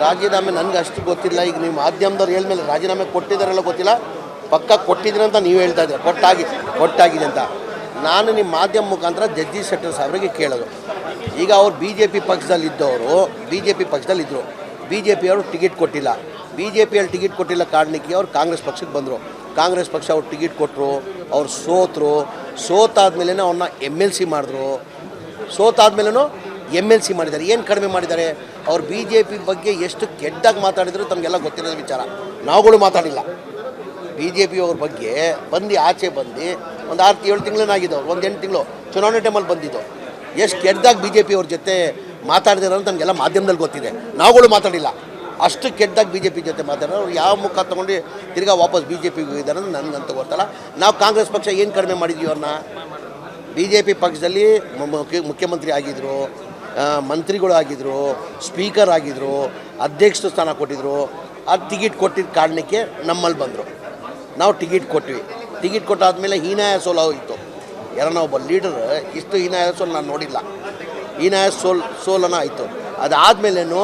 ರಾಜೀನಾಮೆ ನನಗೆ ಅಷ್ಟು ಗೊತ್ತಿಲ್ಲ. ಈಗ ನೀವು ಮಾಧ್ಯಮದವ್ರು ಹೇಳ್ಮೇಲೆ ರಾಜೀನಾಮೆ ಕೊಟ್ಟಿದ್ದಾರೆಲ್ಲ ಗೊತ್ತಿಲ್ಲ, ಪಕ್ಕ ಕೊಟ್ಟಿದ್ದೀರ ಅಂತ ನೀವು ಹೇಳ್ತಾ ಇದ್ದೀರ, ಕೊಟ್ಟಾಗಿದೆ ಅಂತ. ನಾನು ನಿಮ್ಮ ಮಾಧ್ಯಮ ಮುಖಾಂತರ ಜಗದೀಶ್ ಶೆಟ್ಟರ್ ಸಾಹೇಬರಿಗೆ ಕೇಳೋದು, ಈಗ ಅವ್ರು ಬಿ ಜೆ ಪಿ ಪಕ್ಷದಲ್ಲಿದ್ದವರು ಬಿ ಜೆ ಪಿಯವರು ಟಿಕೆಟ್ ಕೊಟ್ಟಿಲ್ಲ, ಬಿ ಜೆ ಪಿಯಲ್ಲಿ ಟಿಕೆಟ್ ಕೊಟ್ಟಿಲ್ಲ ಕಾರಣಕ್ಕೆ ಅವ್ರು ಕಾಂಗ್ರೆಸ್ ಪಕ್ಷಕ್ಕೆ ಬಂದರು. ಕಾಂಗ್ರೆಸ್ ಪಕ್ಷ ಅವ್ರು ಟಿಕೆಟ್ ಕೊಟ್ಟರು, ಅವ್ರು ಸೋತಾದ್ಮೇಲೆ ಅವ್ರನ್ನ MLC ಮಾಡಿದ್ರು. ಸೋತಾದ್ಮೇಲೂ MLC ಮಾಡಿದ್ದಾರೆ. ಏನು ಕಡಿಮೆ ಮಾಡಿದ್ದಾರೆ? ಅವ್ರು ಬಿ ಜೆ ಪಿ ಬಗ್ಗೆ ಎಷ್ಟು ಕೆಟ್ಟಾಗಿ ಮಾತಾಡಿದ್ರು ತಮಗೆಲ್ಲ ಗೊತ್ತಿರೋದು ವಿಚಾರ. ನಾವುಗಳು ಮಾತಾಡಿಲ್ಲ. ಬಿ ಜೆ ಪಿ ಅವ್ರ ಬಗ್ಗೆ ಆಚೆ ಬಂದು ಒಂದು 6-7 ತಿಂಗಳೇನಾಗಿದ್ದವ್ರು, ಒಂದು 8 ತಿಂಗಳು ಚುನಾವಣೆ ಟೈಮಲ್ಲಿ ಬಂದಿದ್ದು. ಎಷ್ಟು ಕೆಟ್ಟದಾಗಿ ಬಿ ಜೆ ಪಿ ಅವ್ರ ಜೊತೆ ಮಾತಾಡಿದಾರೆ ಅಂತ ನಮಗೆಲ್ಲ ಮಾಧ್ಯಮದಲ್ಲಿ ಗೊತ್ತಿದೆ. ನಾವುಗಳು ಮಾತಾಡಿಲ್ಲ. ಅಷ್ಟು ಕೆಟ್ಟದಾಗಿ ಬಿ ಜೆ ಪಿ ಜೊತೆ ಮಾತಾಡೋರು. ಅವ್ರು ಯಾವ ಮುಖ ತೊಗೊಂಡು ತಿರ್ಗಾ ವಾಪಸ್ ಬಿ ಜೆ ಪಿಗೆ ಹೋಗಿದ್ದಾರೆ ಅಂತ ನನಗಂತ ಗೊತ್ತಲ್ಲ. ನಾವು ಕಾಂಗ್ರೆಸ್ ಪಕ್ಷ ಏನು ಕಡಿಮೆ ಮಾಡಿದ್ವಿ ಅವ್ರನ್ನ? ಬಿ ಜೆ ಪಿ ಪಕ್ಷದಲ್ಲಿ ಮುಖ್ಯಮಂತ್ರಿ ಆಗಿದ್ದರು, ಮಂತ್ರಿಗಳು ಆಗಿದ್ದರು, ಸ್ಪೀಕರ್ ಆಗಿದ್ದರು, ಅಧ್ಯಕ್ಷ ಸ್ಥಾನ ಕೊಟ್ಟಿದ್ದರು. ಅದು ಟಿಕೆಟ್ ಕೊಟ್ಟಿದ್ದ ಕಾರಣಕ್ಕೆ ನಮ್ಮಲ್ಲಿ ಬಂದರು. ನಾವು ಟಿಕೆಟ್ ಕೊಟ್ವಿ. ಟಿಕೆಟ್ ಕೊಟ್ಟಾದಮೇಲೆ ಹೀನಾಯ ಸೋಲಾಯಿತು. ಯಾರನ್ನ ಒಬ್ಬ ಲೀಡರ್ ಇಷ್ಟು ಹೀನಾಯ ಸೋಲು ನಾನು ನೋಡಿಲ್ಲ. ಹೀನಾಯ ಸೋಲನ ಆಯಿತು. ಅದಾದಮೇಲೇನು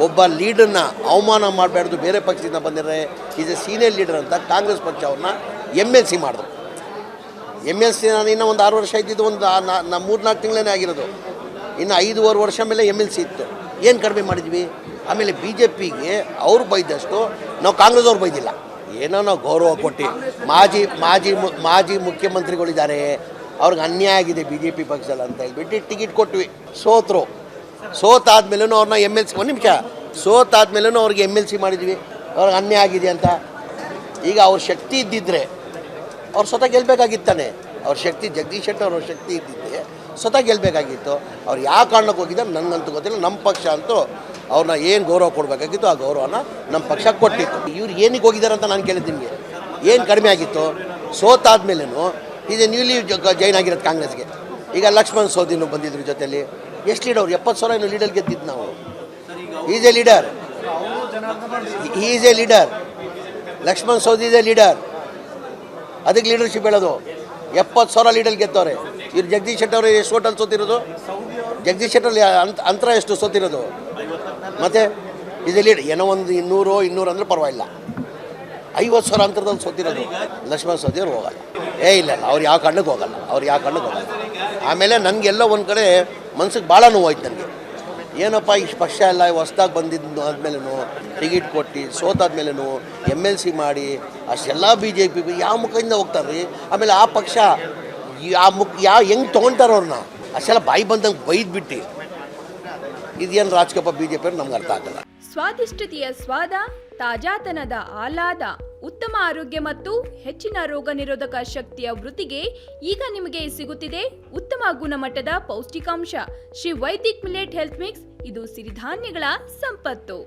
ಒಬ್ಬ ಲೀಡರ್ನ ಅವಮಾನ ಮಾಡಬಾರ್ದು, ಬೇರೆ ಪಕ್ಷದಿಂದ ಬಂದಿರೋ ಈಸ್ ಎ ಸೀನಿಯರ್ ಲೀಡರ್ ಅಂತ ಕಾಂಗ್ರೆಸ್ ಪಕ್ಷ ಅವ್ರನ್ನ MLC ಮಾಡಿದ್ರು. MLC ನಾನು ಇನ್ನೂ ಒಂದು 6 ವರ್ಷ ಇದ್ದಿದ್ದು, ಒಂದು 3-4 ತಿಂಗಳೇ ಆಗಿರೋದು. ಇನ್ನು 5.5 ವರ್ಷ ಮೇಲೆ MLC ಇತ್ತು. ಏನು ಕಡಿಮೆ ಮಾಡಿದ್ವಿ? ಆಮೇಲೆ ಬಿ ಜೆ ಪಿಗೆ ಅವ್ರು ಬೈದಷ್ಟು ನಾವು ಕಾಂಗ್ರೆಸ್ ಅವ್ರು ಬೈದಿಲ್ಲ. ಏನೋ ನಾವು ಗೌರವ ಕೊಟ್ಟು ಮಾಜಿ ಮುಖ್ಯಮಂತ್ರಿಗಳಿದ್ದಾರೆ, ಅವ್ರಿಗೆ ಅನ್ಯಾಯ ಆಗಿದೆ ಬಿ ಜೆ ಪಿ ಪಕ್ಷದಲ್ಲಿ ಅಂತ ಹೇಳ್ಬಿಟ್ಟು ಟಿಕೆಟ್ ಕೊಟ್ವಿ. ಸೋತಾದ್ಮೇಲೂ ಅವ್ರನ್ನ MLC, ಒಂದು ನಿಮಿಷ, ಸೋತಾದ್ಮೇಲೂ ಅವ್ರಿಗೆ MLC ಮಾಡಿದ್ವಿ. ಅವ್ರಿಗೆ ಅನ್ಯಾಯ ಆಗಿದೆ ಅಂತ. ಈಗ ಅವ್ರ ಶಕ್ತಿ ಇದ್ದಿದ್ದರೆ ಅವ್ರು ಸ್ವತಃ ಗೆಲ್ಲಬೇಕಾಗಿತ್ತಾನೆ. ಅವ್ರ ಶಕ್ತಿ, ಜಗದೀಶ್ ಶೆಟ್ಟರ್ ಅವ್ರ ಶಕ್ತಿ ಇದ್ದಿದ್ದೆ ಸ್ವತಃ ಗೆಲ್ಲಬೇಕಾಗಿತ್ತು. ಅವ್ರು ಯಾವ ಕಾರಣಕ್ಕೆ ಹೋಗಿದ್ದಾರೆ ನನಗಂತೂ ಗೊತ್ತಿಲ್ಲ. ನಮ್ಮ ಪಕ್ಷ ಅಂತೂ ಅವ್ರನ್ನ ಏನು ಗೌರವ ಕೊಡಬೇಕಾಗಿತ್ತು ಆ ಗೌರವನ ನಮ್ಮ ಪಕ್ಷ ಕೊಟ್ಟಿತ್ತು. ಇವ್ರು ಏನಕ್ಕೆ ಹೋಗಿದ್ದಾರೆ ಅಂತ ನಾನು ಕೇಳಿದ್ದು ನಿಮಗೆ. ಏನು ಕಡಿಮೆ ಆಗಿತ್ತು? ಸೋತಾದ್ಮೇಲೂ ಇದು ನ್ಯೂಲಿ ಜಾಯ್ನ್ ಆಗಿರೋದು ಕಾಂಗ್ರೆಸ್ಗೆ. ಈಗ ಲಕ್ಷ್ಮಣ್ ಸವದಿನೂ ಬಂದಿದ್ರು ಜೊತೆಯಲ್ಲಿ. ಎಷ್ಟು ಲೀಡರ್? 70,000 ಏನು ಲೀಡರ್ ಗೆದ್ದಿದ್ದು ನಾವು. Is a leader. Laxman Savadi is a leader. ಅದಕ್ಕೆ ಲೀಡರ್ಶಿಪ್ ಹೇಳೋದು. 70,000 ಲೀಡರ್ ಗೆದ್ದವ್ರೆ. ಇವ್ರು ಜಗದೀಶ್ ಶೆಟ್ಟರ್ ಅವರು ಎಷ್ಟು ಓಟಲ್ಲಿ ಸೋತಿರೋದು? ಜಗದೀಶ್ ಶೆಟ್ಟರ್ ಅಂತರ ಎಷ್ಟು ಸೋತಿರೋದು? ಮತ್ತು ಈಸ್ ಎ ಲೀಡರ್. ಏನೋ ಒಂದು 200 ಅಂದರೆ ಪರವಾಗಿಲ್ಲ. 50,000 ಅಂತರದಲ್ಲಿ ಸೋತಿರೋದು ಲಕ್ಷ್ಮಣ್ ಸವದಿ ಅವ್ರು ಹೋಗಲ್ಲ. ಇಲ್ಲ ಅವ್ರು ಯಾವ ಕಾರಣಕ್ಕೆ ಹೋಗಲ್ಲ. ಆಮೇಲೆ ನನಗೆಲ್ಲ ಒಂದು ಕಡೆ ಮನ್ಸಿಗೆ ಭಾಳ ನೋವಾಯ್ತು ನನಗೆ. ಏನಪ್ಪ ಇಷ್ಟು ಪಕ್ಷ ಎಲ್ಲ ಹೊಸ್ದಾಗಿ ಬಂದಿದ್ದು ಆದಮೇಲೂ ಟಿಕೆಟ್ ಕೊಟ್ಟು ಸೋತಾದ್ಮೇಲೂ MLC ಮಾಡಿ ಅಷ್ಟೆಲ್ಲ ಬಿ ಜೆ ಪಿ ಯಾವ ಮುಖದಿಂದ ಹೋಗ್ತಾರೆ ರೀ? ಆಮೇಲೆ ಆ ಪಕ್ಷ ಹೆಂಗೆ ತೊಗೊಳ್ತಾರೆ ಅವ್ರನ್ನ? ಅಷ್ಟೆಲ್ಲ ಬಾಯಿ ಬಂದಂಗೆ ಬೈದ್ಬಿಟ್ಟು ಇದೇನು ರಾಜಕೀಯ ಬಿ ಜೆ ಪಿ ಅವ್ರು ನಮ್ಗೆ ಅರ್ಥ ಆಗಲ್ಲ. ಸ್ವಾದಿಷ್ಟತೆಯ ಸ್ವಾದ, ತಾಜಾತನದ ಆಹ್ಲಾದ, ಉತ್ತಮ ಆರೋಗ್ಯ ಮತ್ತು ಹೆಚ್ಚಿನ ರೋಗ ನಿರೋಧಕ ಶಕ್ತಿಯ ವೃದ್ಧಿಗೆ ಈಗ ನಿಮಗೆ ಸಿಗುತ್ತಿದೆ ಉತ್ತಮ ಗುಣಮಟ್ಟದ ಪೌಷ್ಟಿಕಾಂಶ. Shri Vaidik millet health mix. ಇದು ಸಿರಿಧಾನ್ಯಗಳ ಸಂಪತ್ತು.